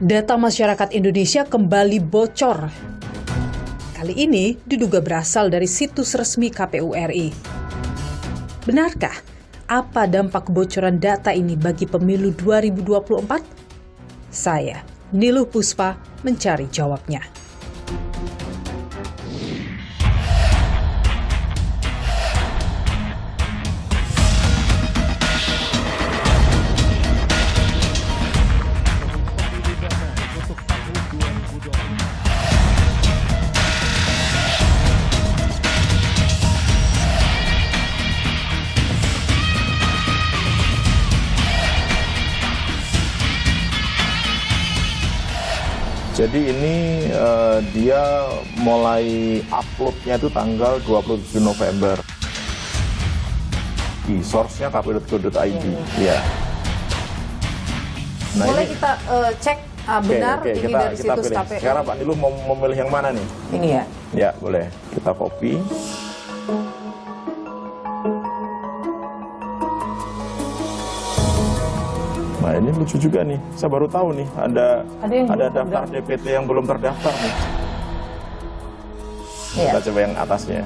Data masyarakat Indonesia kembali bocor. Kali ini diduga berasal dari situs resmi KPU RI. Benarkah? Apa dampak kebocoran data ini bagi pemilu 2024? Saya, Niluh Puspa, mencari jawabnya. Jadi ini dia mulai uploadnya itu tanggal 27 November. Di source-nya kpu.go.id. Ya. Nah, boleh kita cek benar oke, ini dari situs KPU. Sekarang Pak Niluh mau memilih yang mana nih? Ini ya? Ya, boleh. Kita copy. Nah, ini lucu juga nih. Saya baru tahu nih ada daftar DPT yang belum terdaftar nih. Ya. Kita coba yang atasnya.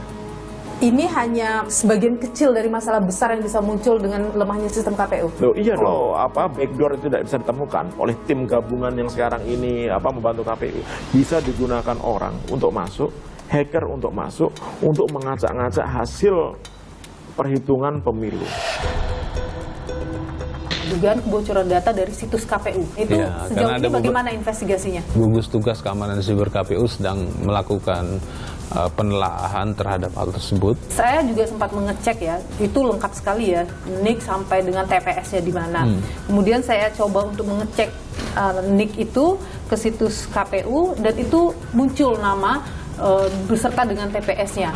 Ini hanya sebagian kecil dari masalah besar yang bisa muncul dengan lemahnya sistem KPU. Loh iya loh, backdoor itu tidak bisa ditemukan oleh tim gabungan yang sekarang ini membantu KPU. Bisa digunakan orang untuk masuk, hacker untuk masuk, untuk mengacak-ngacak hasil perhitungan pemilu. Dugaan kebocoran data dari situs KPU. Itu ya, sejauh ini bagaimana investigasinya? Gugus Tugas Keamanan Siber KPU sedang melakukan penelaahan terhadap hal tersebut. Saya juga sempat mengecek ya, itu lengkap sekali ya, NIK sampai dengan TPS-nya di mana. Kemudian saya coba untuk mengecek NIK itu ke situs KPU dan itu muncul nama beserta dengan TPS-nya.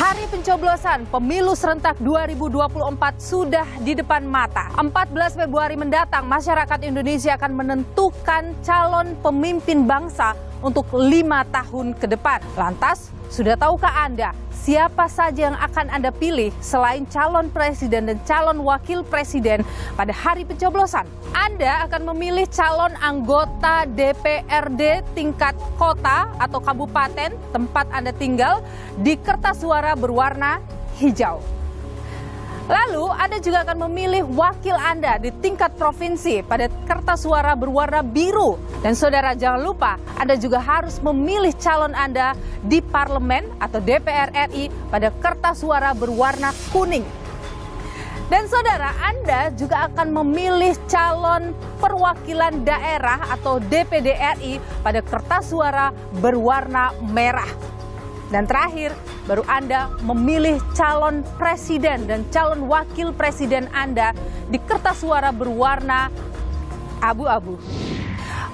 Hari pencoblosan pemilu serentak 2024 sudah di depan mata. 14 Februari mendatang, masyarakat Indonesia akan menentukan calon pemimpin bangsa untuk 5 tahun ke depan. Lantas, sudah tahukah Anda siapa saja yang akan Anda pilih selain calon presiden dan calon wakil presiden pada hari pencoblosan? Anda akan memilih calon anggota DPRD tingkat kota atau kabupaten tempat Anda tinggal di kertas suara berwarna hijau. Lalu Anda juga akan memilih wakil Anda di tingkat provinsi pada kertas suara berwarna biru. Dan saudara jangan lupa, Anda juga harus memilih calon Anda di parlemen atau DPR RI pada kertas suara berwarna kuning. Dan saudara, Anda juga akan memilih calon perwakilan daerah atau DPD RI pada kertas suara berwarna merah. Dan terakhir, baru Anda memilih calon presiden dan calon wakil presiden Anda di kertas suara berwarna abu-abu.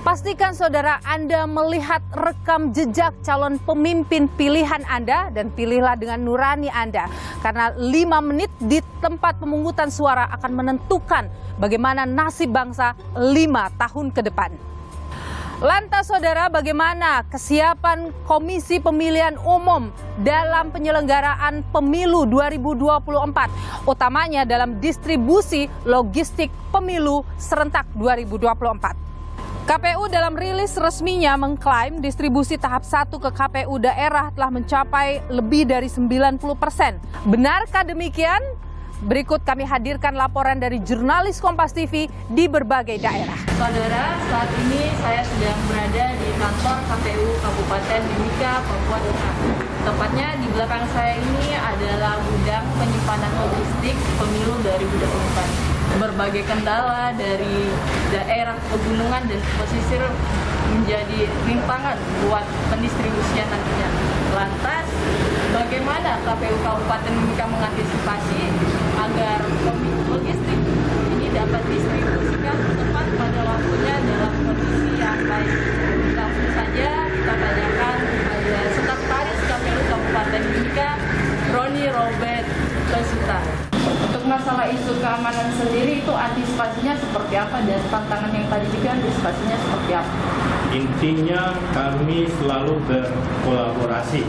Pastikan saudara Anda melihat rekam jejak calon pemimpin pilihan Anda dan pilihlah dengan nurani Anda. Karena 5 menit di tempat pemungutan suara akan menentukan bagaimana nasib bangsa 5 tahun ke depan. Lantas saudara, bagaimana kesiapan Komisi Pemilihan Umum dalam penyelenggaraan pemilu 2024, utamanya dalam distribusi logistik pemilu serentak 2024. KPU dalam rilis resminya mengklaim distribusi tahap 1 ke KPU daerah telah mencapai lebih dari 90%. Benarkah demikian? Berikut kami hadirkan laporan dari jurnalis Kompas TV di berbagai daerah. Saudara, saat ini saya sedang berada di kantor KPU Kabupaten Mimika, Papua Tengah. Tepatnya di belakang saya ini adalah gudang penyimpanan logistik pemilu 2024. Berbagai kendala dari daerah pegunungan dan pesisir menjadi rintangan buat pendistribusian nantinya. Lantas, bagaimana KPU Kabupaten Mimika mengantisipasi agar logistik ini dapat distribusikan tepat pada waktunya dalam kondisi yang baik? Langsung saja kita tanyakan ada Sekretaris KPU Kabupaten Mimika, Roni Robert Lesuta. Untuk masalah isu keamanan sendiri itu antisipasinya seperti apa dan tantangan yang tadi juga antisipasinya seperti apa? Intinya kami selalu berkolaborasi.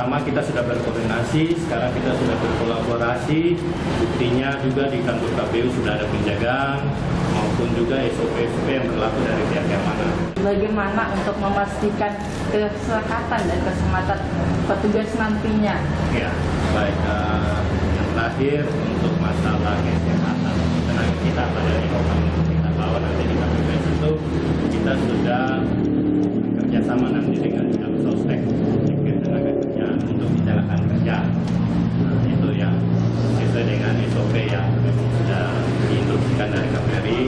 pertama kita sudah berkoordinasi, sekarang kita sudah berkolaborasi. Buktinya juga di kantor KPU sudah ada penjagaan maupun juga SOP-SOP yang berlaku dari pihak keamanan. Bagaimana untuk memastikan kesehatan dan keselamatan petugas nantinya? Ya, baik. Yang terakhir untuk masalah kesehatan tenaga kita pada kita bawa nanti di KPPS itu kita sudah kerjasama nanti dengan Sostek tenaga kerja untuk kecelakaan kerja. Nah, itu yang sesuai dengan SOP yang sudah diinstruksikan dari KPRI,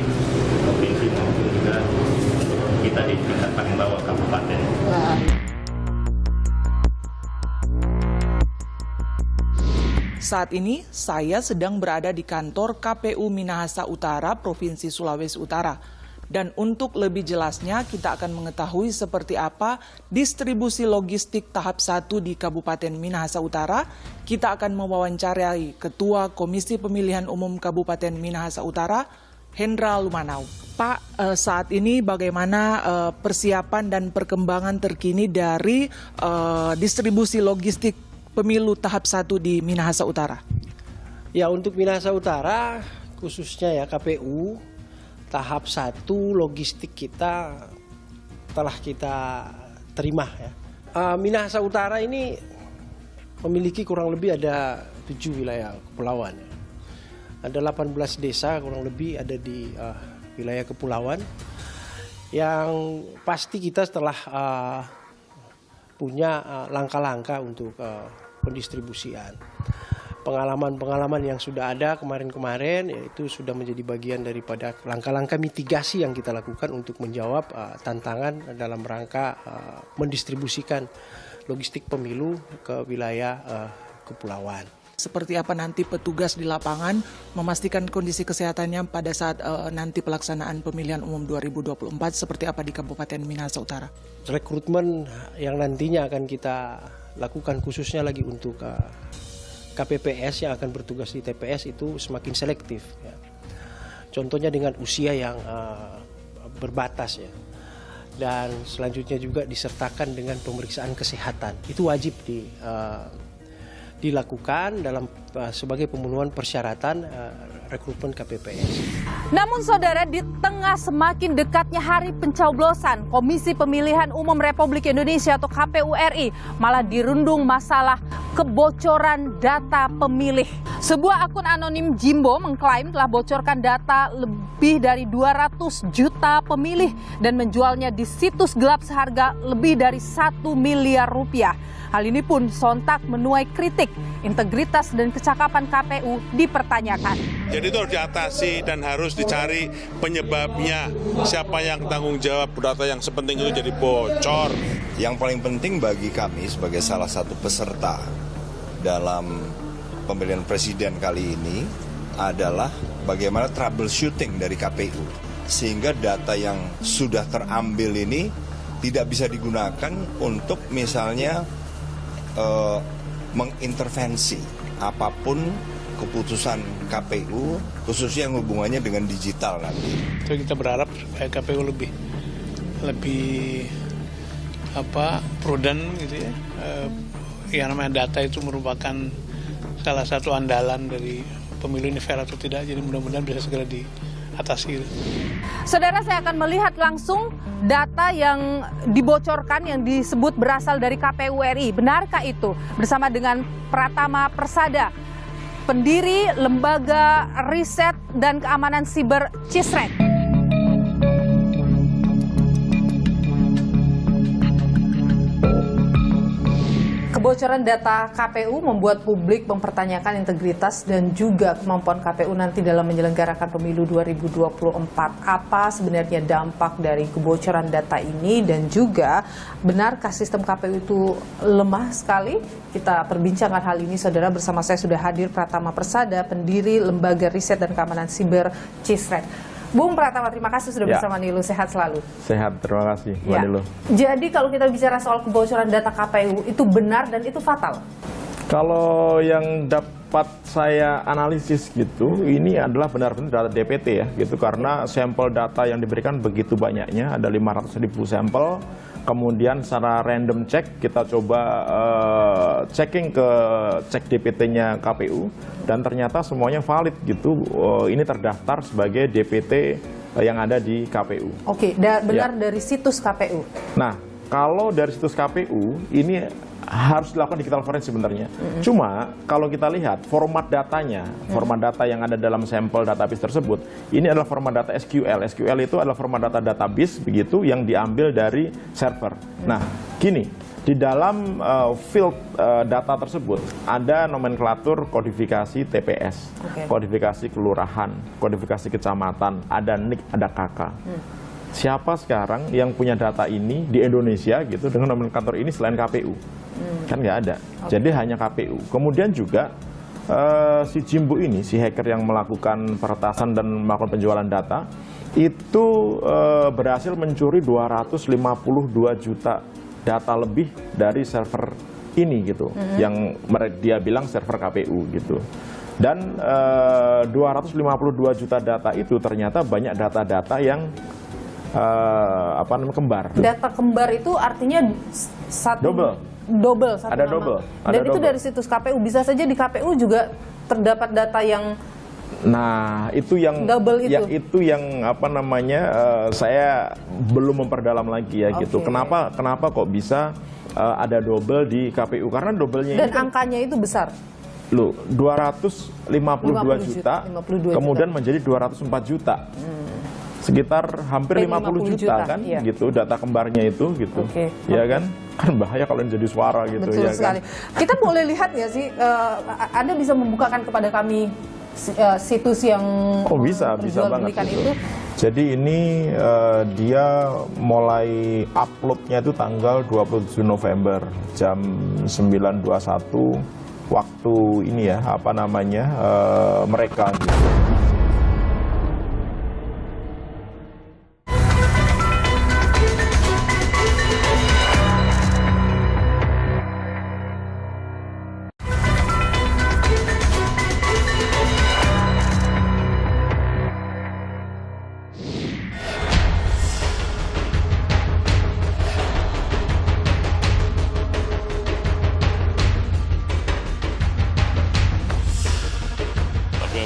provinsi maupun juga kita di tingkat paling bawah kabupaten. Saat ini saya sedang berada di kantor KPU Minahasa Utara, Provinsi Sulawesi Utara. Dan untuk lebih jelasnya kita akan mengetahui seperti apa distribusi logistik tahap 1 di Kabupaten Minahasa Utara. Kita akan mewawancarai Ketua Komisi Pemilihan Umum Kabupaten Minahasa Utara, Hendra Lumanau. Pak, saat ini bagaimana persiapan dan perkembangan terkini dari distribusi logistik pemilu tahap 1 di Minahasa Utara? Ya, untuk Minahasa Utara khususnya ya KPU tahap 1 logistik kita telah kita terima ya. Minahasa Utara ini memiliki kurang lebih ada 7 wilayah kepulauan ya. Ada 18 desa kurang lebih ada di wilayah kepulauan. Yang pasti kita setelah punya langkah-langkah untuk pendistribusian. Pengalaman-pengalaman yang sudah ada kemarin-kemarin yaitu sudah menjadi bagian daripada langkah-langkah mitigasi yang kita lakukan untuk menjawab tantangan dalam rangka mendistribusikan logistik pemilu ke wilayah kepulauan. Seperti apa nanti petugas di lapangan memastikan kondisi kesehatannya pada saat nanti pelaksanaan pemilihan umum 2024 seperti apa di Kabupaten Minahasa Utara? Rekrutmen yang nantinya akan kita lakukan khususnya lagi untuk KPPS yang akan bertugas di TPS itu semakin selektif. Ya. Contohnya dengan usia yang berbatas ya. Dan selanjutnya juga disertakan dengan pemeriksaan kesehatan. Itu wajib dilakukan dalam sebagai pemenuhan persyaratan rekrutmen KPPS. Namun saudara, di tengah semakin dekatnya hari pencoblosan, Komisi Pemilihan Umum Republik Indonesia atau KPU RI malah dirundung masalah kebocoran data pemilih. Sebuah akun anonim Jimbo mengklaim telah bocorkan data lebih dari 200 juta pemilih dan menjualnya di situs gelap seharga lebih dari 1 miliar rupiah. Hal ini pun sontak menuai kritik, integritas dan kecakapan KPU dipertanyakan. Jadi itu harus diatasi dan harus dicari penyebabnya. Siapa yang tanggung jawab data yang sepenting itu jadi bocor. Yang paling penting bagi kami sebagai salah satu peserta dalam pemilihan presiden kali ini adalah bagaimana troubleshooting dari KPU. Sehingga data yang sudah terambil ini tidak bisa digunakan untuk misalnya mengintervensi apapun keputusan KPU, khususnya yang hubungannya dengan digital nanti. So, kita berharap KPU lebih prudent gitu ya. Yang namanya data itu merupakan salah satu andalan dari pemilu ini fair atau tidak. Jadi mudah-mudahan bisa segera diatasi. Saudara, saya akan melihat langsung data yang dibocorkan yang disebut berasal dari KPU RI. Benarkah itu? Bersama dengan Pratama Persada, pendiri Lembaga Riset dan Keamanan Siber CISRED. Kebocoran data KPU membuat publik mempertanyakan integritas dan juga kemampuan KPU nanti dalam menyelenggarakan pemilu 2024. Apa sebenarnya dampak dari kebocoran data ini dan juga benarkah sistem KPU itu lemah sekali? Kita perbincangkan hal ini, saudara. Bersama saya sudah hadir Pratama Persada, pendiri Lembaga Riset dan Keamanan Siber CISRED. Bung Pratama, terima kasih sudah bersama Nilu. Sehat selalu. Sehat, terima kasih Mbak Nilu. Jadi kalau kita bicara soal kebocoran data KPU, itu benar dan itu fatal? Kalau yang dapat saya analisis gitu, ini adalah benar-benar data DPT ya, gitu, karena sampel data yang diberikan begitu banyaknya, ada 500.000 sampel, Kemudian secara random check kita coba checking ke cek DPT-nya KPU dan ternyata semuanya valid gitu. Ini terdaftar sebagai DPT yang ada di KPU. Oke, benar dari situs KPU. Nah, kalau dari situs KPU ini harus dilakukan digital forensik sebenarnya. Cuma kalau kita lihat format datanya, format data yang ada dalam sampel database tersebut, ini adalah format data SQL. SQL itu adalah format data database begitu yang diambil dari server. Nah, gini, di dalam field data tersebut ada nomenklatur kodifikasi TPS, kodifikasi kelurahan, kodifikasi kecamatan, ada NIK, ada KK. Siapa sekarang yang punya data ini di Indonesia gitu dengan nomenklatur ini selain KPU? Kan nggak ada. Jadi hanya KPU. Kemudian juga si Jimbo ini, si hacker yang melakukan peretasan dan melakukan penjualan data, itu berhasil mencuri 252 juta data lebih dari server ini gitu, yang dia bilang server KPU gitu. Dan 252 juta data itu ternyata banyak data-data yang kembar. Data kembar itu artinya double satu ada nama. double. Dan itu dari situs KPU, bisa saja di KPU juga terdapat data yang itu yang double itu. Itu yang saya belum memperdalam lagi ya gitu. Kenapa kok bisa ada double di KPU? Karena doublenya dan angkanya itu besar. Loh, 252 juta, kemudian menjadi 204 juta. Sekitar hampir 50 juta kan iya. gitu data kembarnya itu gitu. Ya kan? Kan bahaya kalau jadi suara gitu. Betul ya sekali. Kan? Kita boleh lihat nggak sih, Anda bisa membukakan kepada kami situs yang bisa banget itu. Jadi ini dia mulai uploadnya itu tanggal 27 November jam 9.21 waktu ini ya mereka gitu.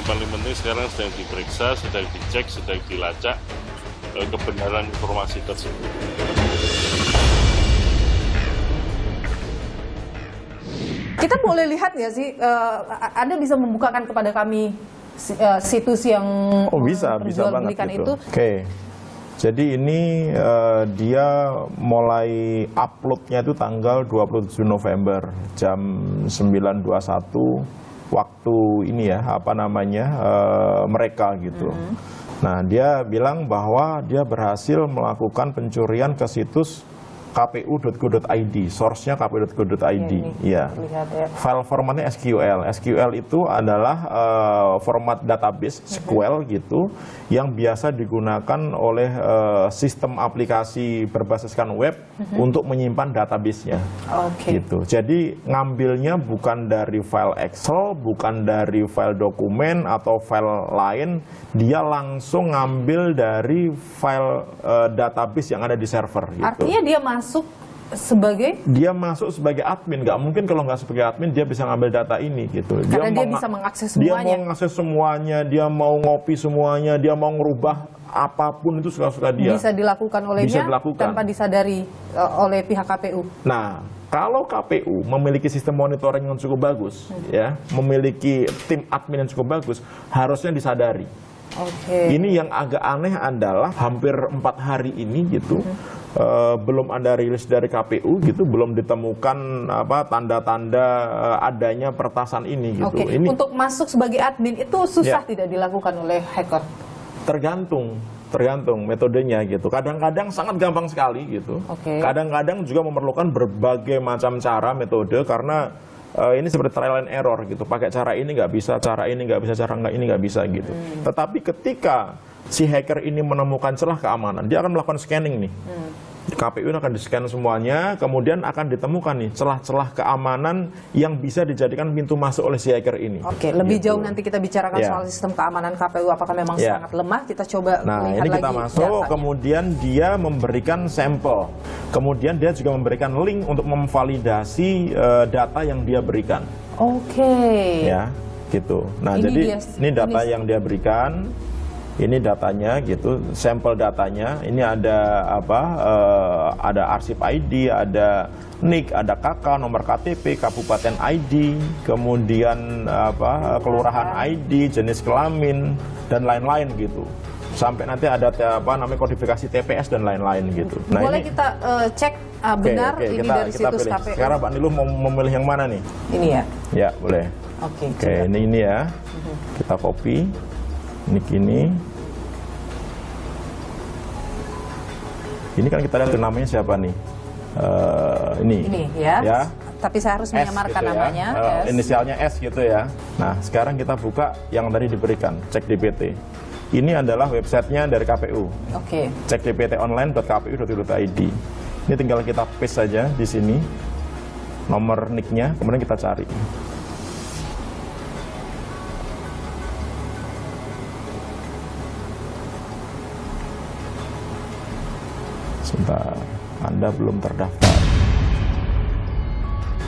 Paling penting sekarang sedang diperiksa, sedang dicek, sedang dilacak kebenaran informasi tersebut. Kita boleh lihat nggak sih, Anda bisa membukakan kepada kami situs yang bisa banget gitu. Oke. Jadi ini dia mulai uploadnya itu tanggal 27 November jam 9.21 waktu ini ya mereka gitu. Nah, dia bilang bahwa dia berhasil melakukan pencurian ke situs kpu.go.id, source-nya kpu.go.id. Ya. File formatnya SQL. SQL itu adalah format database SQL gitu yang biasa digunakan oleh sistem aplikasi berbasiskan web untuk menyimpan database-nya. Gitu. Jadi ngambilnya bukan dari file Excel, bukan dari file dokumen atau file lain, dia langsung ngambil dari file database yang ada di server. Gitu. Artinya dia masuk sebagai admin. Nggak mungkin kalau nggak sebagai admin dia bisa ngambil data ini gitu. Karena dia bisa mengakses semuanya. Dia mau mengakses semuanya, dia mau ngopi semuanya, dia mau ngerubah apapun itu suka-suka dia. Bisa dilakukan olehnya tanpa disadari oleh pihak KPU. Nah, kalau KPU memiliki sistem monitoring yang cukup bagus, ya, memiliki tim admin yang cukup bagus, harusnya disadari. Ini yang agak aneh adalah hampir 4 hari ini gitu. Belum ada rilis dari KPU gitu, belum ditemukan tanda-tanda adanya peretasan ini gitu. Ini untuk masuk sebagai admin itu susah tidak dilakukan oleh hacker? Tergantung metodenya gitu. Kadang-kadang sangat gampang sekali gitu. Kadang-kadang juga memerlukan berbagai macam cara metode karena ini seperti trial and error gitu. Pakai cara ini nggak bisa, cara ini nggak bisa, cara ini nggak bisa gitu. Tetapi ketika si hacker ini menemukan celah keamanan, dia akan melakukan scanning nih. KPU akan di-scan semuanya, kemudian akan ditemukan nih celah-celah keamanan yang bisa dijadikan pintu masuk oleh si hacker ini. Oke, lebih Gitu. jauh nanti kita bicarakan Ya. soal sistem keamanan KPU apakah memang Ya. sangat lemah. Kita coba Nah, lihat ini kita lagi masuk, datanya. kemudian dia memberikan sampel. Kemudian dia juga memberikan link untuk memvalidasi data yang dia berikan. Oke. Ya, gitu. Nah, Ini jadi dia- ini data ini- yang dia berikan. Ini datanya gitu, sampel datanya. Ini ada apa? Ada arsip ID, ada NIK, ada KK, nomor KTP, kabupaten ID, kemudian apa? Kelurahan ID, jenis kelamin dan lain-lain gitu. Sampai nanti ada apa namanya kodifikasi TPS dan lain-lain gitu. Nah, Boleh ini kita cek benar oke, ini kita dari situs pilih. KPU. Sekarang Pak Niluh mau memilih yang mana nih? Ini ya. Ya, boleh. Oke. Oke, ini ya. Kita copy. Ini. Ini kan kita lihat tuh namanya siapa nih? Ini. Ini ya. Ya. Tapi saya harus S menyamarkan gitu ya. namanya. S. Inisialnya S gitu ya. Nah, sekarang kita buka yang tadi diberikan, cek DPT. Ini adalah websitenya dari KPU. Oke. Cek dptonline.kpu.id. Ini tinggal kita paste saja di sini nomor NIK-nya, kemudian kita cari. Sebentar, Anda belum terdaftar.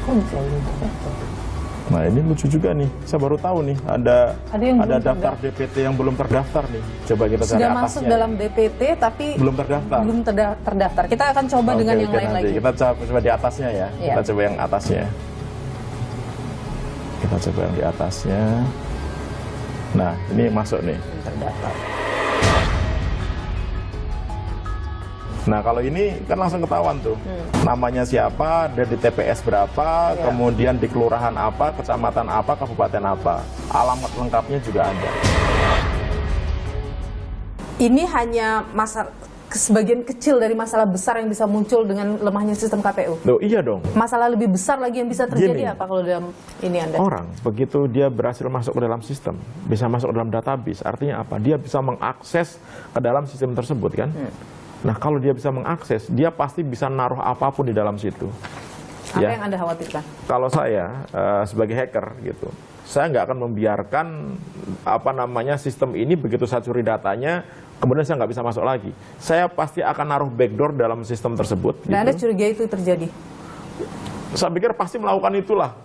Kok bisa belum terdaftar? Nah, ini lucu juga nih. Saya baru tahu nih ada yang belum daftar DPT yang belum terdaftar nih. Coba kita cari Sudah atasnya. masuk dalam DPT tapi Belum terdaftar. belum terdaftar. Kita akan coba dengan Oke, yang oke, lain nanti lagi. kita coba di atasnya ya. Iya. Kita coba yang atasnya. Kita coba yang di atasnya. Nah, ini masuk nih. Belum terdaftar. Nah, kalau ini kan langsung ketahuan tuh. Namanya siapa, dari TPS berapa, Ya. kemudian di kelurahan apa, kecamatan apa, kabupaten apa. Alamat lengkapnya juga ada. Ini hanya sebagian kecil dari masalah besar yang bisa muncul dengan lemahnya sistem KPU. Loh, iya dong. Masalah lebih besar lagi yang bisa terjadi Gini. apa kalau dalam ini Anda? Orang begitu dia berhasil masuk ke dalam sistem, bisa masuk ke dalam database, artinya apa? Dia bisa mengakses ke dalam sistem tersebut kan? Nah, kalau dia bisa mengakses, dia pasti bisa naruh apapun di dalam situ. Apa yang Anda khawatirkan? Kalau saya sebagai hacker gitu, saya nggak akan membiarkan apa namanya sistem ini begitu saya curi datanya, kemudian saya nggak bisa masuk lagi. Saya pasti akan naruh backdoor dalam sistem tersebut. Dan Anda Gitu. curiga itu terjadi? Saya pikir pasti melakukan itulah.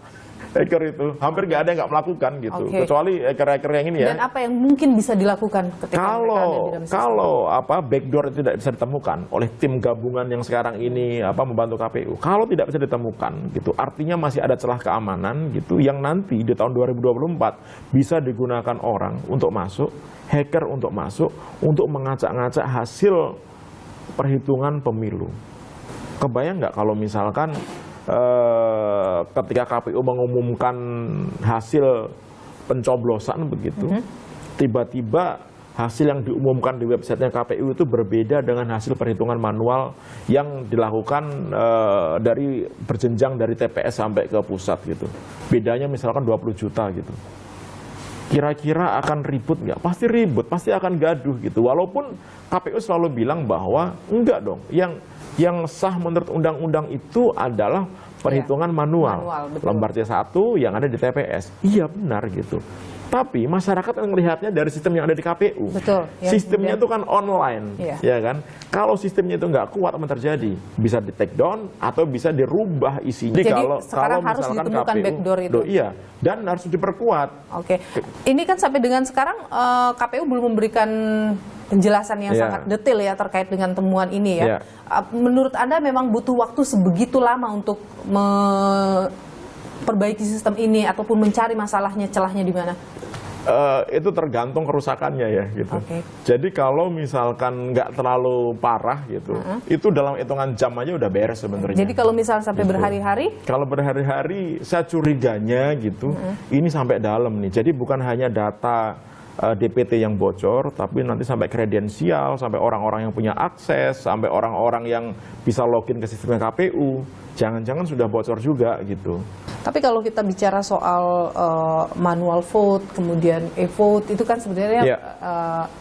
Hacker itu hampir nggak ada yang nggak melakukan gitu, Oke. kecuali hacker-hacker yang ini ya. Dan apa yang mungkin bisa dilakukan ketika mereka ada di dalam sistem? Kalau apa backdoor itu tidak bisa ditemukan oleh tim gabungan yang sekarang ini apa membantu KPU, kalau tidak bisa ditemukan gitu, artinya masih ada celah keamanan gitu yang nanti di tahun 2024 bisa digunakan orang untuk masuk, hacker untuk masuk, untuk mengacak-ngacak hasil perhitungan pemilu. Kebayang nggak kalau misalkan ketika KPU mengumumkan hasil pencoblosan begitu, tiba-tiba hasil yang diumumkan di websitenya KPU itu berbeda dengan hasil perhitungan manual yang dilakukan dari berjenjang dari TPS sampai ke pusat gitu. Bedanya misalkan 20 juta gitu. Kira-kira akan ribut nggak? Pasti ribut, pasti akan gaduh gitu. Walaupun KPU selalu bilang bahwa enggak dong, yang sah menurut undang-undang itu adalah perhitungan manual betul. lembar C1 yang ada di TPS. Iya benar gitu. Tapi masyarakat yang melihatnya dari sistem yang ada di KPU. Betul. Yang Sistemnya kemudian- itu kan online, Iya. ya kan? Kalau sistemnya itu nggak kuat, apa terjadi? Bisa di take down atau bisa dirubah isinya. Jadi kalau sekarang harus misalkan ditemukan backdoor itu. Iya, dan harus diperkuat. Oke, ini kan sampai dengan sekarang KPU belum memberikan penjelasan yang Iya. sangat detail ya terkait dengan temuan ini ya. Iya. Menurut Anda memang butuh waktu sebegitu lama untuk memperbaiki sistem ini ataupun mencari masalahnya, celahnya di mana? Itu tergantung kerusakannya ya gitu. Oke. Jadi kalau misalkan nggak terlalu parah gitu, itu dalam hitungan jam aja udah beres sebenarnya. Jadi kalau misalnya sampai Gitu. berhari-hari, Kalau berhari-hari saya curiganya gitu, ini sampai dalam nih. Jadi bukan hanya data DPT yang bocor, tapi nanti sampai kredensial, sampai orang-orang yang punya akses, sampai orang-orang yang bisa login ke sistem KPU. Jangan-jangan sudah bocor juga gitu. Tapi kalau kita bicara soal manual vote, kemudian e-vote, itu kan sebenarnya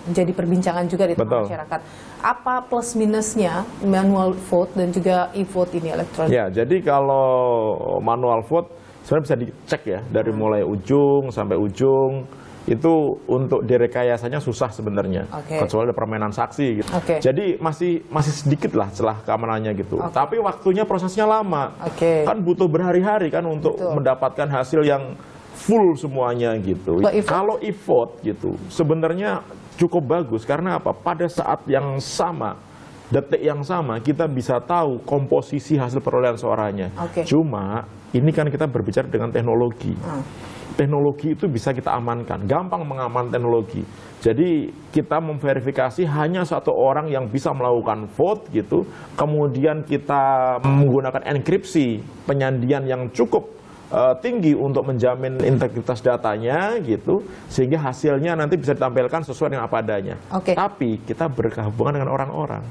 jadi perbincangan juga di tengah masyarakat. Apa plus minusnya manual vote dan juga e-vote ini elektronik? Ya, jadi kalau manual vote sebenarnya bisa dicek ya dari mulai ujung sampai ujung. Itu untuk direkayasanya susah sebenarnya, kecuali ada permainan saksi gitu. Jadi masih sedikit lah celah keamanannya gitu. Tapi waktunya prosesnya lama, kan butuh berhari-hari kan untuk mendapatkan hasil yang full semuanya gitu. Kalau e-vote gitu sebenarnya cukup bagus karena apa? Pada saat yang sama, detik yang sama kita bisa tahu komposisi hasil perolehan suaranya. Cuma ini kan kita berbicara dengan teknologi. Teknologi itu bisa kita amankan, gampang mengaman teknologi. Jadi kita memverifikasi hanya satu orang yang bisa melakukan vote gitu, kemudian kita menggunakan enkripsi, penyandian yang cukup tinggi untuk menjamin integritas datanya gitu, sehingga hasilnya nanti bisa ditampilkan sesuai dengan apa adanya. Tapi kita berhubungan dengan orang-orang.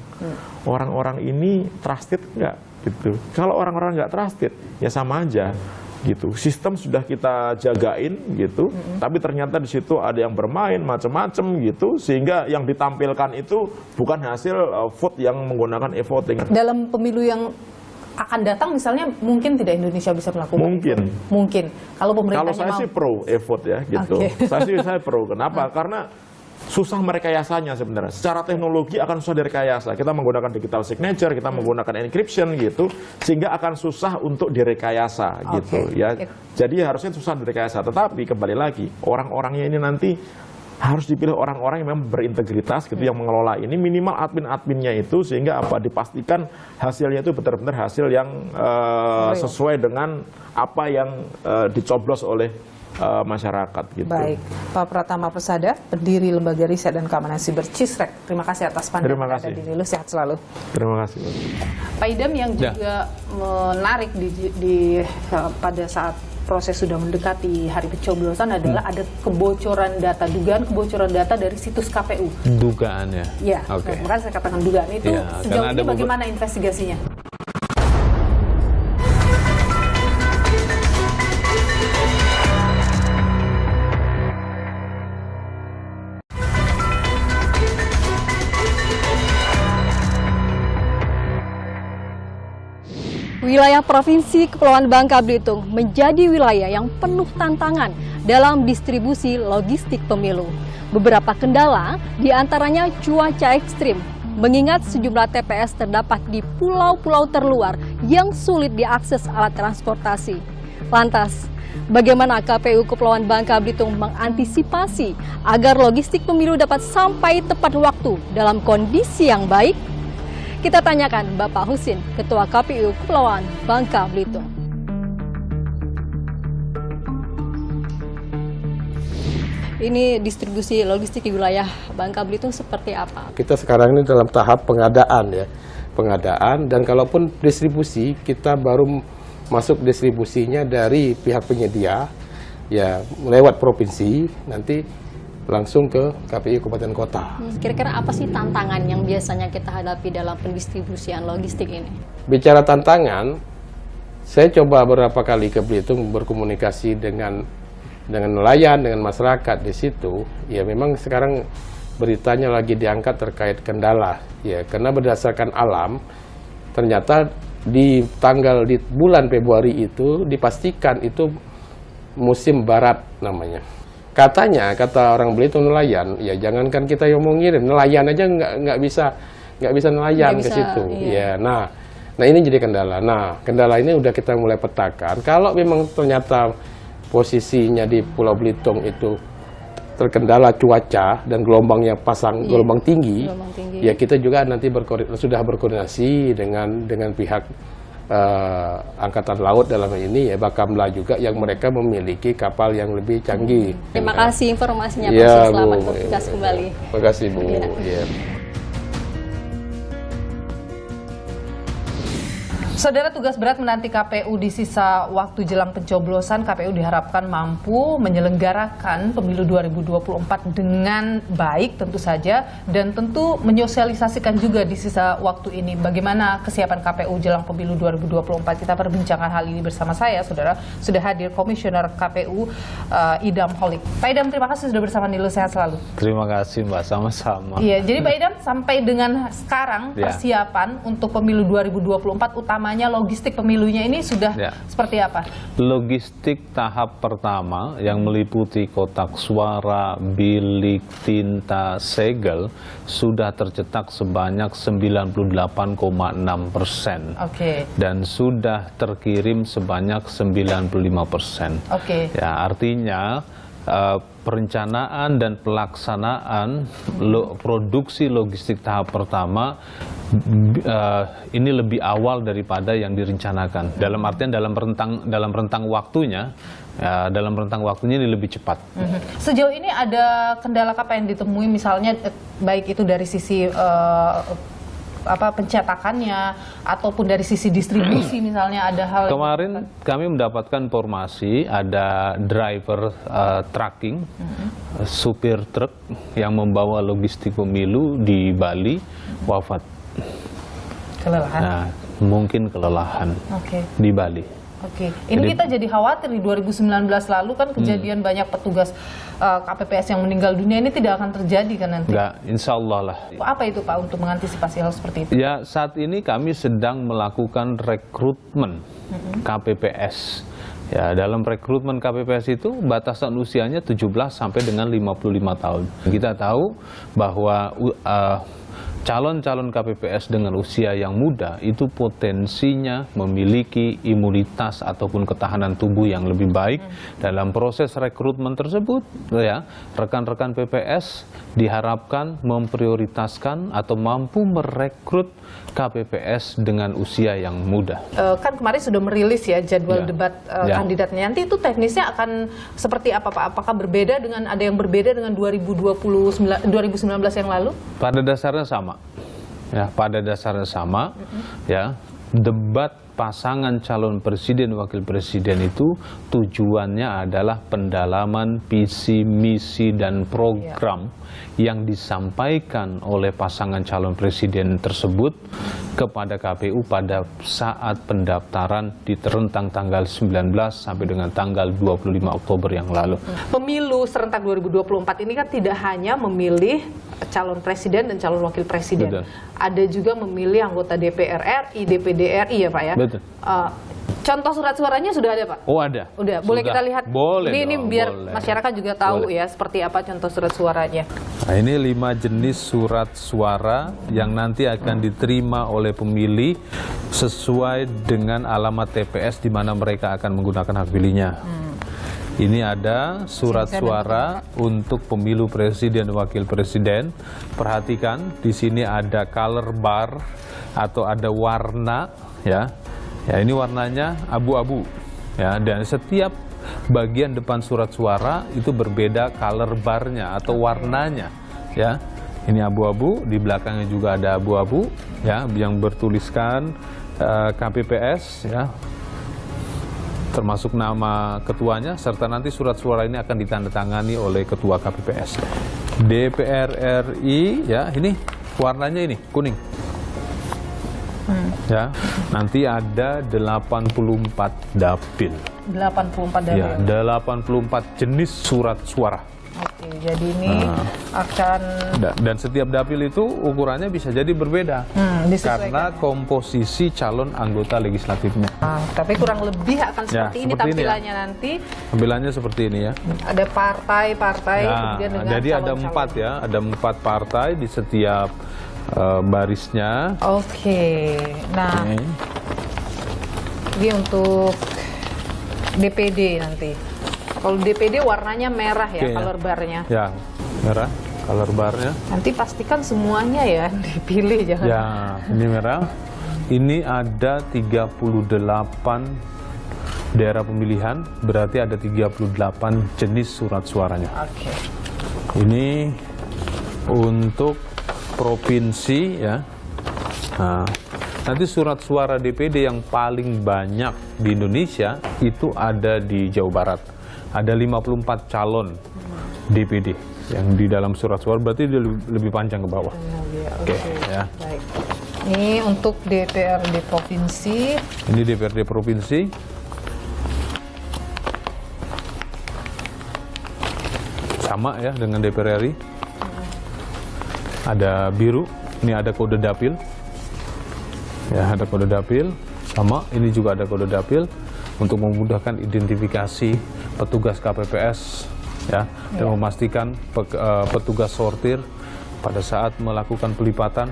Orang-orang ini trusted nggak gitu. Kalau orang-orang nggak trusted, ya sama aja. Gitu, sistem sudah kita jagain gitu, tapi ternyata di situ ada yang bermain macam-macam gitu, sehingga yang ditampilkan itu bukan hasil vote yang menggunakan e-voting. Dalam pemilu yang akan datang misalnya mungkin tidak Indonesia bisa melakukan mungkin kalau pemerintahnya kalau saya sih pro e-vote ya gitu. Saya pro. Kenapa? Karena susah merekayasanya sebenarnya. Secara teknologi akan susah direkayasa. Kita menggunakan digital signature, kita menggunakan encryption gitu, sehingga akan susah untuk direkayasa gitu ya. Jadi harusnya susah direkayasa. Tetapi kembali lagi, orang-orangnya ini nanti harus dipilih orang-orang yang memang berintegritas gitu, yang mengelola ini, minimal admin-adminnya itu, sehingga apa dipastikan hasilnya itu benar-benar hasil yang sesuai dengan apa yang dicoblos oleh masyarakat gitu. Baik, Pak Pratama Persada, pendiri Lembaga Riset dan Keamanan Siber CISREC. Terima kasih atas pandangan Anda di Nilu, sehat selalu. Terima kasih. Pak Idam, yang juga menarik pada saat proses sudah mendekati hari pencoblosan adalah ada kebocoran data, dugaan kebocoran data dari situs KPU. Dugaan ya? Iya, makanya saya katakan dugaan. Itu sejauh ini bagaimana investigasinya? Wilayah Provinsi Kepulauan Bangka Belitung menjadi wilayah yang penuh tantangan dalam distribusi logistik pemilu. Beberapa kendala diantaranya cuaca ekstrim, mengingat sejumlah TPS terdapat di pulau-pulau terluar yang sulit diakses alat transportasi. Lantas, bagaimana KPU Kepulauan Bangka Belitung mengantisipasi agar logistik pemilu dapat sampai tepat waktu dalam kondisi yang baik? Kita tanyakan Bapak Husin, Ketua KPU Kepulauan Bangka Belitung. Ini distribusi logistik di wilayah Bangka Belitung seperti apa? Kita sekarang ini dalam tahap pengadaan ya, pengadaan, dan kalaupun distribusi kita baru masuk distribusinya dari pihak penyedia ya lewat provinsi, nanti langsung ke KPU Kabupaten Kota. Kira-kira apa sih tantangan yang biasanya kita hadapi dalam pendistribusian logistik ini? Bicara tantangan, saya coba beberapa kali ke Belitung berkomunikasi dengan nelayan, dengan masyarakat di situ. Ya memang sekarang beritanya lagi diangkat terkait kendala. Ya karena berdasarkan alam, ternyata di bulan Februari itu dipastikan itu musim barat namanya. Katanya, kata orang Belitung nelayan, ya jangankan kita yang mau ngirim, nelayan aja nggak bisa nelayan ke situ. Iya. Ya, nah ini jadi kendala. Nah, kendala ini udah kita mulai petakan. Kalau memang ternyata posisinya di Pulau Belitung itu terkendala cuaca dan gelombangnya gelombang tinggi, ya kita juga nanti sudah berkoordinasi dengan pihak Angkatan Laut dalam ini ya Bakamla juga yang mereka memiliki kapal yang lebih canggih. Terima kasih informasinya Pak. Ya, selamat bertugas kembali. Terima kasih Bu. Ya. Saudara, tugas berat menanti KPU di sisa waktu jelang pencoblosan. KPU diharapkan mampu menyelenggarakan pemilu 2024 dengan baik tentu saja, dan tentu menyosialisasikan juga di sisa waktu ini bagaimana kesiapan KPU jelang pemilu 2024. Kita perbincangkan hal ini bersama saya, saudara. Sudah hadir Komisioner KPU Idam Holik. Pak Idam, terima kasih sudah bersama Nilu, sehat selalu. Terima kasih Mbak, sama-sama. Iya, jadi Pak Idam, sampai dengan sekarang persiapan untuk pemilu 2024 utamanya logistik pemilunya ini sudah seperti apa? Logistik tahap pertama yang meliputi kotak suara, bilik, tinta, segel sudah tercetak sebanyak 98,6%. Dan sudah terkirim sebanyak 95%. Ya, artinya perencanaan dan pelaksanaan produksi logistik tahap pertama ini lebih awal daripada yang direncanakan. Dalam artian dalam rentang waktunya ini lebih cepat. Sejauh ini ada kendala apa yang ditemui, misalnya baik itu dari sisi pencetakannya ataupun dari sisi distribusi, misalnya ada hal. Kemarin kami mendapatkan informasi ada driver trucking, supir truk yang membawa logistik pemilu di Bali wafat. Kelelahan. Nah, mungkin kelelahan di Bali. Ini kita jadi khawatir di 2019 lalu kan kejadian banyak petugas KPPS yang meninggal dunia, ini tidak akan terjadi kan nanti? Enggak, insya Allah lah. Apa itu Pak untuk mengantisipasi hal seperti itu? Ya, saat ini kami sedang melakukan rekrutmen KPPS. Ya, dalam rekrutmen KPPS itu batasan usianya 17 sampai dengan 55 tahun. Kita tahu bahwa calon-calon KPPS dengan usia yang muda itu potensinya memiliki imunitas ataupun ketahanan tubuh yang lebih baik. Dalam proses rekrutmen tersebut, ya, rekan-rekan PPS diharapkan memprioritaskan atau mampu merekrut KPPS dengan usia yang muda. Kan kemarin sudah merilis ya jadwal debat kandidatnya. Nanti itu teknisnya akan seperti apa Pak? Apakah ada yang berbeda dengan 2019 yang lalu? Pada dasarnya sama. Ya, pada dasarnya sama. Ya, debat pasangan calon presiden wakil presiden itu tujuannya adalah pendalaman visi, misi dan program yang disampaikan oleh pasangan calon presiden tersebut kepada KPU pada saat pendaftaran di rentang tanggal 19 sampai dengan tanggal 25 Oktober yang lalu. Pemilu serentak 2024 ini kan tidak hanya memilih calon presiden dan calon wakil presiden. Betul. Ada juga memilih anggota DPR RI, DPD RI ya Pak ya? Betul. Contoh surat suaranya sudah ada Pak? Oh ada. Udah, boleh kita lihat? Boleh ini dong, biar boleh. masyarakat juga tahu ya seperti apa contoh surat suaranya. Nah, ini 5 jenis surat suara yang nanti akan diterima oleh pemilih sesuai dengan alamat TPS di mana mereka akan menggunakan hak pilihnya. Ini ada surat suara untuk pemilu presiden dan wakil presiden. Perhatikan, di sini ada color bar atau ada warna, ya. Ya, ini warnanya abu-abu. Ya, dan setiap bagian depan surat suara itu berbeda color barnya atau warnanya, ya. Ini abu-abu, di belakangnya juga ada abu-abu, ya, yang bertuliskan KPPS, ya, termasuk nama ketuanya, serta nanti surat suara ini akan ditandatangani oleh ketua KPPS. DPR RI, ya, ini warnanya ini kuning. Ya, nanti ada 84 dapil. 84 dapil. Ya, 84 jenis surat suara. Oke, jadi ini akan dan setiap dapil itu ukurannya bisa jadi berbeda karena komposisi calon anggota legislatifnya. Tapi kurang lebih akan seperti ini tampilannya ya. Nanti. Tampilannya seperti ini ya. Ada partai-partai kemudian dengan jadi ada 4 ya, ada 4 partai di setiap barisnya. Oke, nah ini untuk DPD nanti. Kalau DPD warnanya merah ya, color barnya. Ya, merah color barnya. Nanti pastikan semuanya ya dipilih, jangan. Ya, ini merah. Ini ada 38 daerah pemilihan, berarti ada 38 jenis surat suaranya. Oke. Ini untuk provinsi ya. Nah, Nanti surat suara DPD yang paling banyak di Indonesia itu ada di Jawa Barat. Ada 54 calon DPD yang di dalam surat suara, berarti dia lebih panjang ke bawah. Oke. Ya. Baik. Ini untuk DPRD provinsi. Ini DPRD provinsi. Sama ya dengan DPR RI. Ada biru, ini ada kode dapil. Ya, ada kode dapil. Sama, ini juga ada kode dapil untuk memudahkan identifikasi petugas KPPS ya, dan memastikan petugas sortir pada saat melakukan pelipatan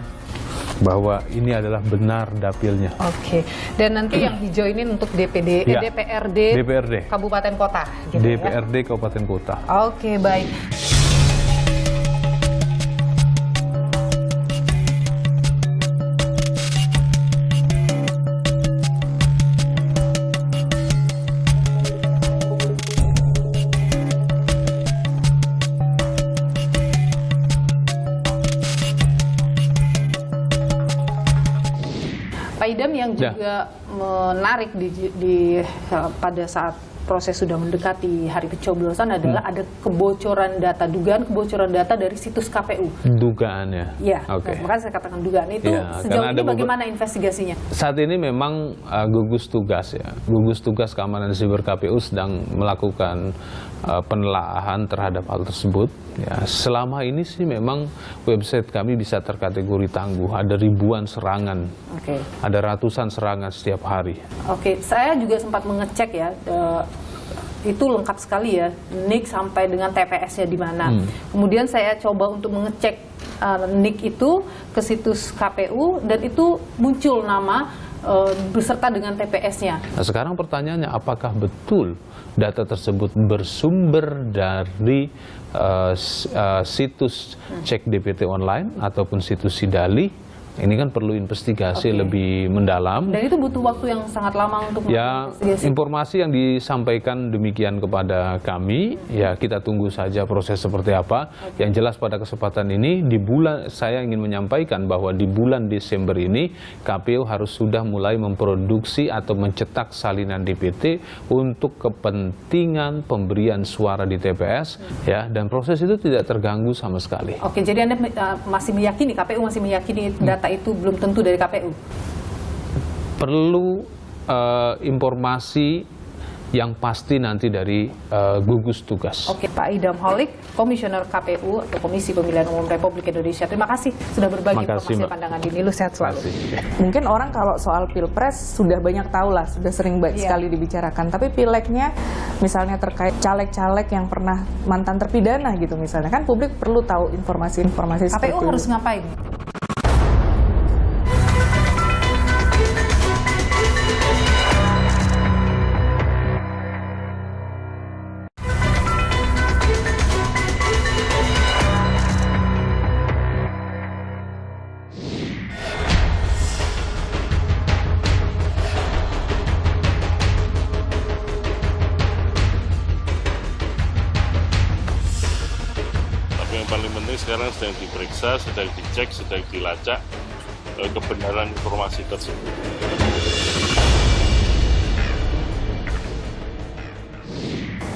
bahwa ini adalah benar dapilnya. Oke. Dan nanti yang hijau ini untuk DPD, Ya. DPRD Kabupaten Kota. Gitu DPRD ya? Kabupaten Kota. Oke, baik. Pak Idam, yang juga menarik pada saat proses sudah mendekati hari pencoblosan adalah ada kebocoran data, dugaan kebocoran data dari situs KPU. Dugaannya. Iya, Oke. makanya saya katakan dugaan. Itu Ya, sejauh karena ini ada bagaimana investigasinya? Saat ini memang gugus tugas ya, gugus tugas keamanan siber KPU sedang melakukan penelaahan terhadap hal tersebut. Ya, selama ini sih memang website kami bisa terkategori tangguh. Ada ribuan serangan, ada ratusan serangan setiap hari. Oke, saya juga sempat mengecek ya. Itu lengkap sekali ya, NIK sampai dengan TPS-nya di mana. Kemudian saya coba untuk mengecek NIK itu ke situs KPU dan itu muncul nama beserta dengan TPS-nya. Nah, sekarang pertanyaannya, apakah betul data tersebut bersumber dari situs cek DPT online ataupun situs Sidali? Ini kan perlu investigasi lebih mendalam. Dan itu butuh waktu yang sangat lama untuk investigasi. Informasi yang disampaikan demikian kepada kami, ya kita tunggu saja proses seperti apa. Yang jelas pada kesempatan ini, saya ingin menyampaikan bahwa di bulan Desember ini KPU harus sudah mulai memproduksi atau mencetak salinan DPT untuk kepentingan pemberian suara di TPS, ya, dan proses itu tidak terganggu sama sekali. Oke, jadi Anda masih meyakini, KPU masih meyakini data itu belum tentu dari KPU? Perlu informasi yang pasti nanti dari gugus tugas. Oke, Pak Idam Holik, Komisioner KPU atau Komisi Pemilihan Umum Republik Indonesia. Terima kasih sudah berbagi informasi dan pandangan di Nilu. Sehat selalu. Mungkin orang kalau soal pilpres sudah banyak tahu lah, sudah sering sekali dibicarakan. Tapi pileknya misalnya terkait caleg-caleg yang pernah mantan terpidana gitu misalnya, kan publik perlu tahu informasi-informasi seperti itu. KPU harus ngapain? Paling penting sekarang sedang diperiksa, sedang dicek, sedang dilacak kebenaran informasi tersebut.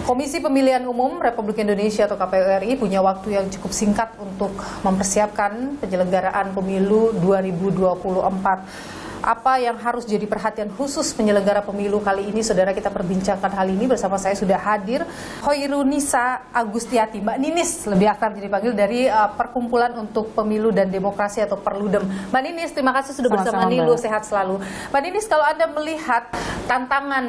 Komisi Pemilihan Umum Republik Indonesia atau KPU RI punya waktu yang cukup singkat untuk mempersiapkan penyelenggaraan pemilu 2024. Apa yang harus jadi perhatian khusus penyelenggara pemilu kali ini, saudara, kita perbincangkan hal ini. Bersama saya sudah hadir Hoirunisa Agustiati, Mbak Ninis lebih akrab dipanggil, dari Perkumpulan untuk Pemilu dan Demokrasi atau Perludem. Mbak Ninis, terima kasih sudah bersama Nilu. Sehat selalu. Mbak Ninis, kalau Anda melihat tantangan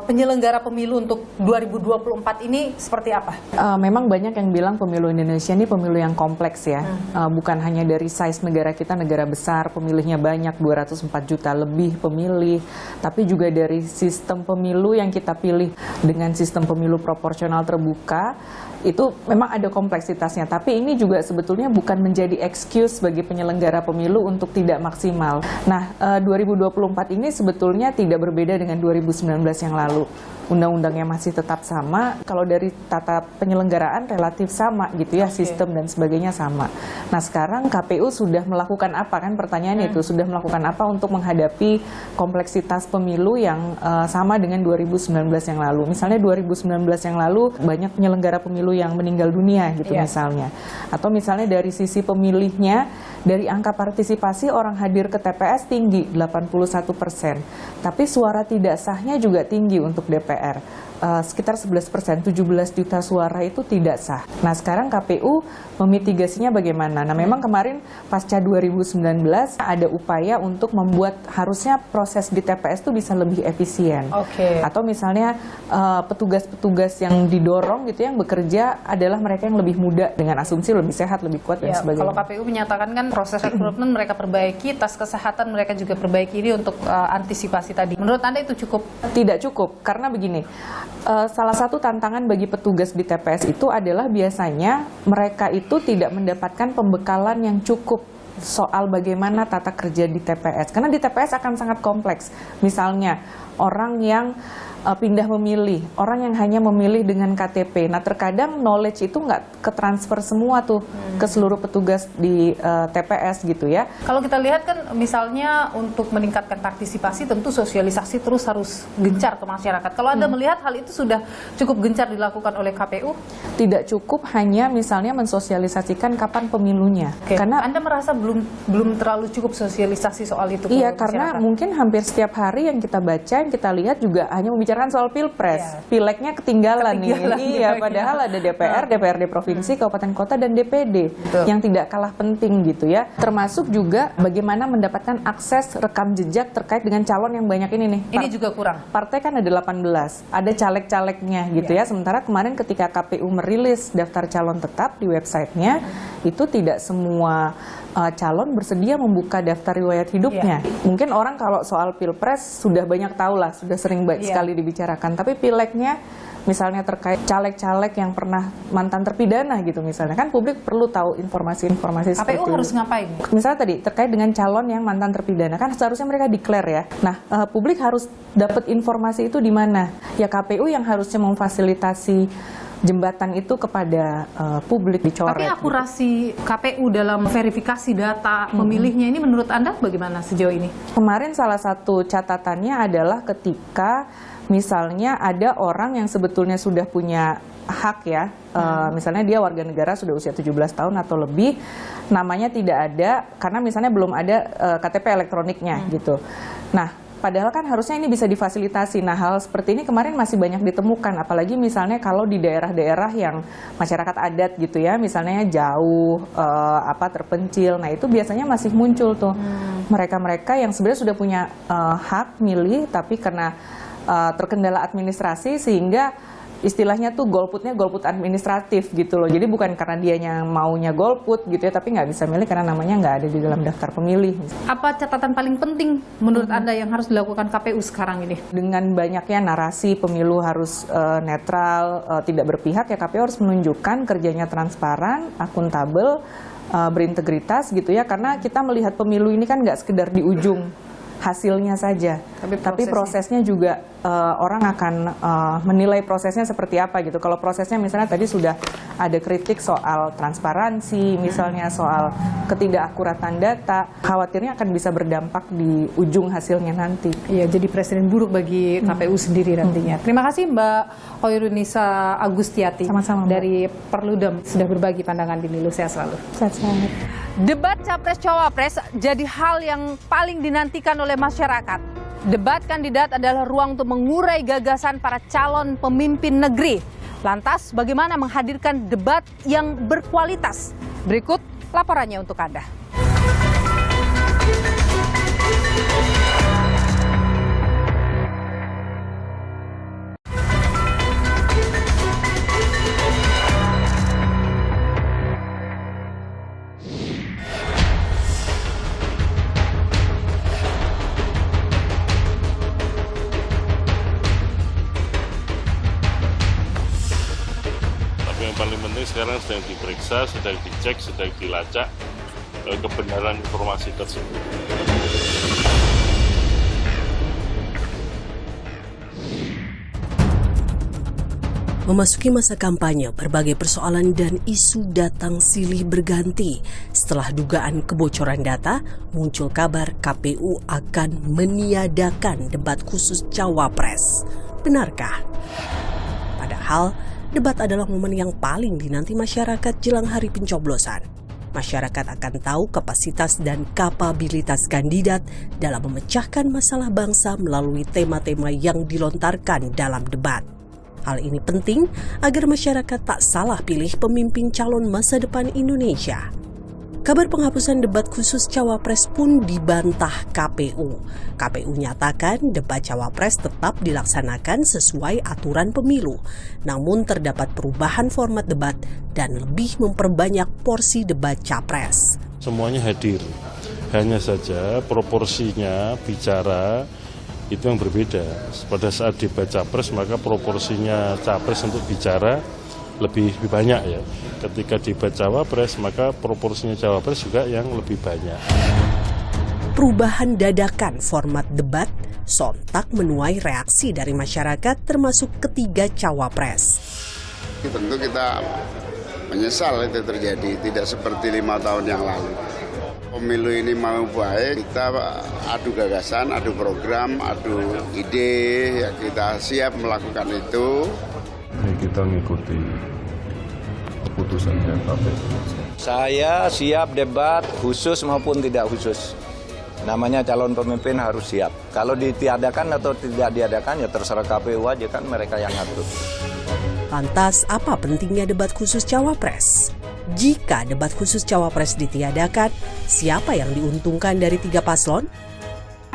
penyelenggara pemilu untuk 2024 ini seperti apa? Memang banyak yang bilang pemilu Indonesia ini pemilu yang kompleks ya. Bukan hanya dari size negara kita, negara besar, pemilihnya banyak, 204 juta lebih pemilih, tapi juga dari sistem pemilu yang kita pilih dengan sistem pemilu proporsional terbuka, itu memang ada kompleksitasnya. Tapi ini juga sebetulnya bukan menjadi excuse bagi penyelenggara pemilu untuk tidak maksimal. Nah, 2024 ini sebetulnya tidak berbeda dengan 2019 yang lalu. Undang-undangnya masih tetap sama, kalau dari tata penyelenggaraan relatif sama gitu ya, sistem dan sebagainya sama. Nah, sekarang KPU sudah melakukan apa, kan pertanyaannya itu, sudah melakukan apa untuk untuk menghadapi kompleksitas pemilu yang sama dengan 2019 yang lalu. Misalnya 2019 yang lalu banyak penyelenggara pemilu yang meninggal dunia gitu misalnya. Atau misalnya dari sisi pemilihnya, dari angka partisipasi orang hadir ke TPS tinggi 81%. Tapi suara tidak sahnya juga tinggi untuk DPR. Sekitar 11%, 17 juta suara itu tidak sah. Nah sekarang KPU memitigasinya bagaimana? Nah memang kemarin pasca 2019 ada upaya untuk membuat harusnya proses di TPS itu bisa lebih efisien. Atau misalnya petugas-petugas yang didorong gitu yang bekerja adalah mereka yang lebih muda dengan asumsi lebih sehat, lebih kuat dan sebagainya. Kalau KPU menyatakan kan proses rekrutmen mereka perbaiki, tas kesehatan mereka juga perbaiki ini untuk antisipasi tadi. Menurut Anda itu cukup? Tidak cukup, karena begini. Salah satu tantangan bagi petugas di TPS itu adalah biasanya mereka itu tidak mendapatkan pembekalan yang cukup soal bagaimana tata kerja di TPS. Karena di TPS akan sangat kompleks. Misalnya orang yang pindah memilih, orang yang hanya memilih dengan KTP. Nah terkadang knowledge itu nggak ketransfer semua tuh ke seluruh petugas di TPS gitu ya. Kalau kita lihat kan misalnya untuk meningkatkan partisipasi tentu sosialisasi terus harus gencar ke masyarakat. Kalau Anda melihat hal itu sudah cukup gencar dilakukan oleh KPU? Tidak cukup hanya misalnya mensosialisasikan kapan pemilunya. Karena Anda merasa belum terlalu cukup sosialisasi soal itu? Iya, karena mungkin hampir setiap hari yang kita baca, yang kita lihat juga hanya membicarakan soal pilpres. Pilegnya ketinggalan nih. Iya, padahal ada DPR, DPRD provinsi, kabupaten kota dan DPD yang tidak kalah penting gitu ya. Termasuk juga bagaimana mendapatkan akses rekam jejak terkait dengan calon yang banyak ini nih. Ini juga kurang. Partai kan ada 18, ada caleg-calegnya gitu ya. Sementara kemarin ketika KPU merilis daftar calon tetap di websitenya, itu tidak semua calon bersedia membuka daftar riwayat hidupnya. Mungkin orang kalau soal pilpres sudah banyak tahu lah, sudah sering sekali dibicarakan. Tapi pilegnya misalnya terkait caleg-caleg yang pernah mantan terpidana gitu misalnya, kan publik perlu tahu informasi-informasi seperti itu. KPU harus ngapain? Misalnya tadi terkait dengan calon yang mantan terpidana, kan seharusnya mereka declare ya. Nah, publik harus dapat informasi itu di mana? Ya KPU yang harusnya memfasilitasi jembatan itu kepada publik dicoret. Tapi akurasi KPU dalam verifikasi data pemilihnya ini menurut Anda bagaimana sejauh ini? Kemarin salah satu catatannya adalah ketika misalnya ada orang yang sebetulnya sudah punya hak ya, misalnya dia warga negara sudah usia 17 tahun atau lebih, namanya tidak ada karena misalnya belum ada KTP elektroniknya gitu. Nah, padahal kan harusnya ini bisa difasilitasi. Nah, hal seperti ini kemarin masih banyak ditemukan, apalagi misalnya kalau di daerah-daerah yang masyarakat adat gitu ya, misalnya jauh, terpencil. Nah, itu biasanya masih muncul tuh mereka-mereka yang sebenarnya sudah punya hak milih, tapi karena terkendala administrasi sehingga istilahnya tuh golputnya golput administratif gitu loh. Jadi bukan karena dianya maunya golput gitu ya, tapi nggak bisa milih karena namanya nggak ada di dalam daftar pemilih. Apa catatan paling penting menurut Anda yang harus dilakukan KPU sekarang ini? Dengan banyaknya narasi pemilu harus netral, tidak berpihak, ya KPU harus menunjukkan kerjanya transparan, akuntabel, berintegritas gitu ya. Karena kita melihat pemilu ini kan nggak sekedar di ujung hasilnya saja, tapi prosesnya juga orang akan menilai prosesnya seperti apa gitu. Kalau prosesnya misalnya tadi sudah ada kritik soal transparansi, misalnya soal ketidakakuratan data, khawatirnya akan bisa berdampak di ujung hasilnya nanti. Iya, jadi presiden buruk bagi KPU sendiri nantinya. Terima kasih Mbak Hoirunisa Agustiati dari Perludem sudah berbagi pandangan di Milu. Sehat selalu. Sehat-sehat. Debat Capres-Cawapres jadi hal yang paling dinantikan oleh masyarakat. Debat kandidat adalah ruang untuk mengurai gagasan para calon pemimpin negeri. Lantas, bagaimana menghadirkan debat yang berkualitas? Berikut laporannya untuk Anda. Paling penting sekarang sedang diperiksa, sedang dicek, sedang dilacak kebenaran informasi tersebut. Memasuki masa kampanye, berbagai persoalan dan isu datang silih berganti. Setelah dugaan kebocoran data, muncul kabar KPU akan meniadakan debat khusus Cawapres. Benarkah? Padahal, debat adalah momen yang paling dinanti masyarakat jelang hari pencoblosan. Masyarakat akan tahu kapasitas dan kapabilitas kandidat dalam memecahkan masalah bangsa melalui tema-tema yang dilontarkan dalam debat. Hal ini penting agar masyarakat tak salah pilih pemimpin calon masa depan Indonesia. Kabar penghapusan debat khusus Cawapres pun dibantah KPU. KPU nyatakan debat Cawapres tetap dilaksanakan sesuai aturan pemilu, namun terdapat perubahan format debat dan lebih memperbanyak porsi debat Capres. Semuanya hadir, hanya saja proporsinya bicara itu yang berbeda. Pada saat debat Capres maka proporsinya Capres untuk bicara lebih banyak ya. Ketika debat Cawapres maka proporsinya Cawapres juga yang lebih banyak. Perubahan dadakan format debat sontak menuai reaksi dari masyarakat termasuk ketiga Cawapres. Tentu kita menyesal itu terjadi, tidak seperti 5 tahun yang lalu. Pemilu ini mau baik, kita adu gagasan, adu program, adu ide, ya kita siap melakukan itu. Kita mengikuti keputusan KPU. Saya siap debat khusus maupun tidak khusus. Namanya calon pemimpin harus siap. Kalau ditiadakan atau tidak diadakan ya terserah KPU aja, kan mereka yang ngatur. Lantas apa pentingnya debat khusus Cawapres? Jika debat khusus Cawapres ditiadakan, siapa yang diuntungkan dari 3 paslon?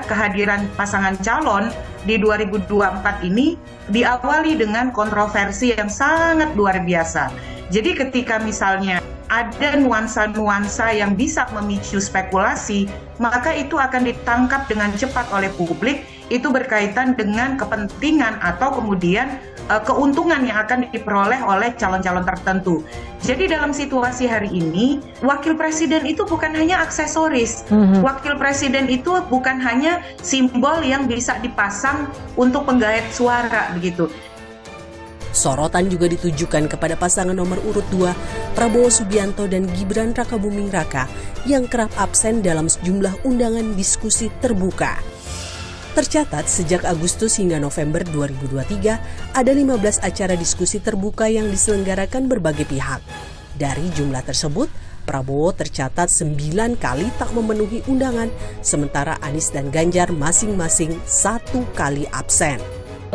Kehadiran pasangan calon di 2024 ini diawali dengan kontroversi yang sangat luar biasa. Jadi ketika misalnya ada nuansa-nuansa yang bisa memicu spekulasi, maka itu akan ditangkap dengan cepat oleh publik. Itu berkaitan dengan kepentingan atau kemudian keuntungan yang akan diperoleh oleh calon-calon tertentu. Jadi dalam situasi hari ini, wakil presiden itu bukan hanya aksesoris. Wakil presiden itu bukan hanya simbol yang bisa dipasang untuk penggait suara begitu. Sorotan juga ditujukan kepada pasangan nomor urut 2, Prabowo Subianto dan Gibran Rakabuming Raka yang kerap absen dalam sejumlah undangan diskusi terbuka. Tercatat sejak Agustus hingga November 2023, ada 15 acara diskusi terbuka yang diselenggarakan berbagai pihak. Dari jumlah tersebut, Prabowo tercatat 9 kali tak memenuhi undangan, sementara Anies dan Ganjar masing-masing 1 kali absen.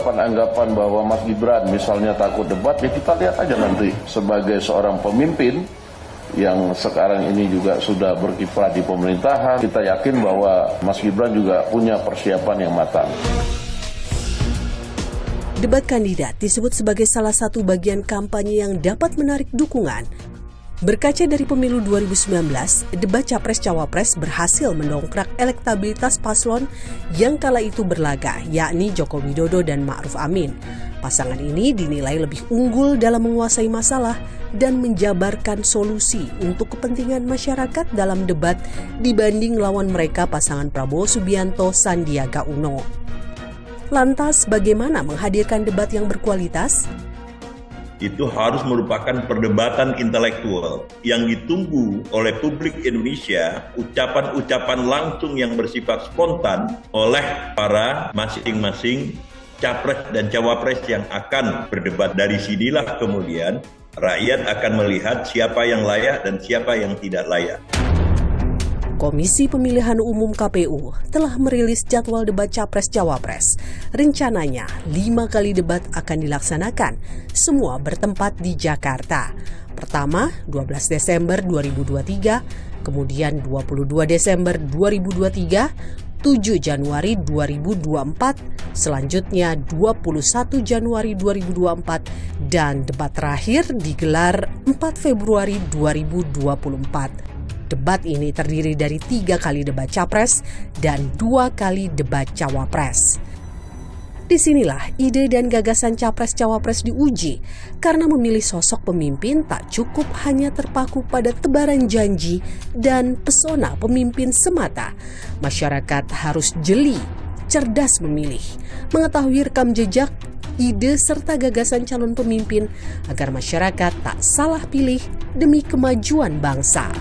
Anggapan bahwa Mas Gibran misalnya takut debat, ya kita lihat aja nanti sebagai seorang pemimpin yang sekarang ini juga sudah berkiprah di pemerintahan, kita yakin bahwa Mas Gibran juga punya persiapan yang matang. Debat kandidat disebut sebagai salah satu bagian kampanye yang dapat menarik dukungan. Berkaca dari pemilu 2019, debat Capres-Cawapres berhasil mendongkrak elektabilitas paslon yang kala itu berlaga, yakni Joko Widodo dan Ma'ruf Amin. Pasangan ini dinilai lebih unggul dalam menguasai masalah dan menjabarkan solusi untuk kepentingan masyarakat dalam debat dibanding lawan mereka pasangan Prabowo Subianto Sandiaga Uno. Lantas bagaimana menghadirkan debat yang berkualitas? Itu harus merupakan perdebatan intelektual yang ditunggu oleh publik Indonesia, ucapan-ucapan langsung yang bersifat spontan oleh para masing-masing capres dan cawapres yang akan berdebat. Dari sinilah kemudian rakyat akan melihat siapa yang layak dan siapa yang tidak layak. Komisi Pemilihan Umum KPU telah merilis jadwal debat Capres-Cawapres. Rencananya 5 kali debat akan dilaksanakan, semua bertempat di Jakarta. Pertama, 12 Desember 2023, kemudian 22 Desember 2023, 7 Januari 2024, selanjutnya 21 Januari 2024, dan debat terakhir digelar 4 Februari 2024. Debat ini terdiri dari 3 kali debat Capres dan 2 kali debat Cawapres. Disinilah ide dan gagasan Capres-Cawapres diuji, karena memilih sosok pemimpin tak cukup hanya terpaku pada tebaran janji dan pesona pemimpin semata. Masyarakat harus jeli, cerdas memilih, mengetahui rekam jejak, ide serta gagasan calon pemimpin agar masyarakat tak salah pilih demi kemajuan bangsa.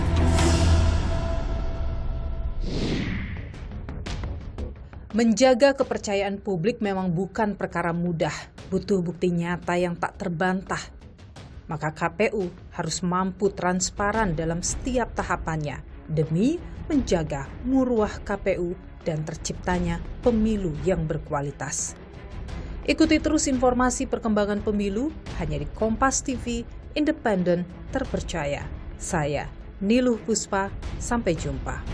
Menjaga kepercayaan publik memang bukan perkara mudah, butuh bukti nyata yang tak terbantah. Maka KPU harus mampu transparan dalam setiap tahapannya demi menjaga marwah KPU dan terciptanya pemilu yang berkualitas. Ikuti terus informasi perkembangan pemilu hanya di Kompas TV, independen, terpercaya. Saya, Niluh Puspa, sampai jumpa.